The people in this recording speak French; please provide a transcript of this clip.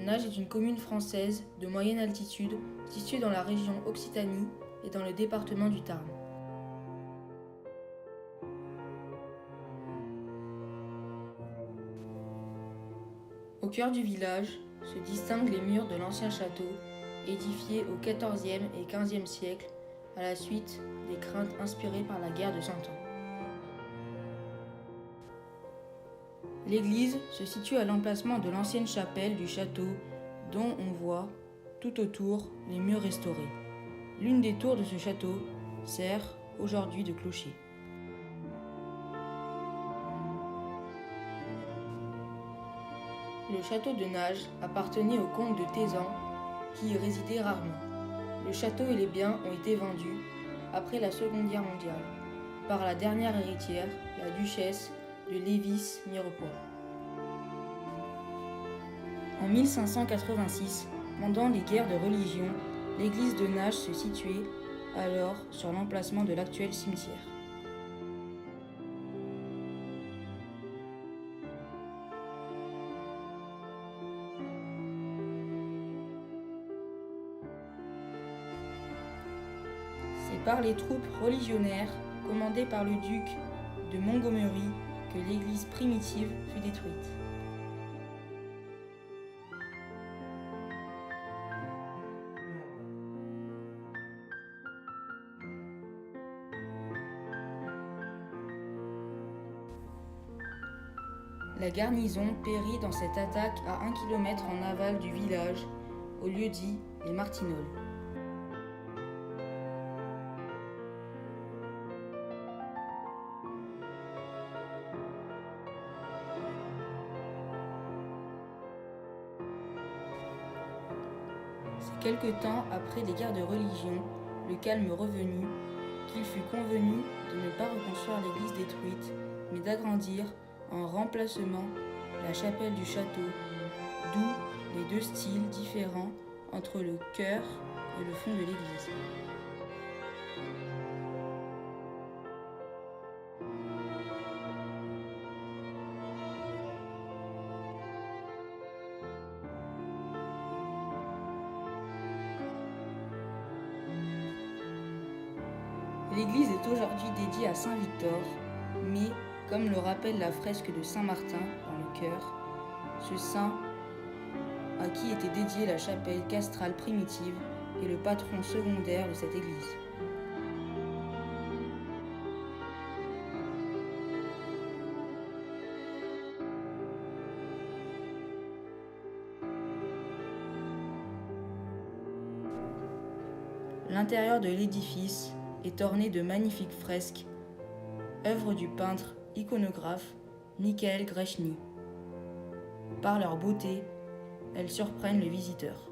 Nages est une commune française de moyenne altitude située dans la région Occitanie et dans le département du Tarn. Au cœur du village se distinguent les murs de l'ancien château, édifié au XIVe et XVe siècle à la suite des craintes inspirées par la guerre de Cent Ans. L'église se situe à l'emplacement de l'ancienne chapelle du château dont on voit tout autour les murs restaurés. L'une des tours de ce château sert aujourd'hui de clocher. Le château de Nages appartenait au comte de Thézan qui y résidait rarement. Le château et les biens ont été vendus après la Seconde Guerre mondiale par la dernière héritière, la duchesse de Lévis-Mirepoix. En 1586, pendant les guerres de religion, l'église de Nages se situait alors sur l'emplacement de l'actuel cimetière. C'est par les troupes religionnaires commandées par le duc de Montgomery que l'église primitive fut détruite. La garnison périt dans cette attaque à 1 km en aval du village, au lieu dit les Martinoles. C'est quelque temps après les guerres de religion, le calme revenu, qu'il fut convenu de ne pas reconstruire l'église détruite, mais d'agrandir en remplacement la chapelle du château, d'où les deux styles différents entre le chœur et le fond de l'église. L'église est aujourd'hui dédiée à Saint Victor, mais, comme le rappelle la fresque de Saint Martin dans le chœur, ce saint à qui était dédiée la chapelle castrale primitive est le patron secondaire de cette église. L'intérieur de l'édifice est orné de magnifiques fresques, œuvre du peintre iconographe Michael Grechny. Par leur beauté, elles surprennent le visiteur.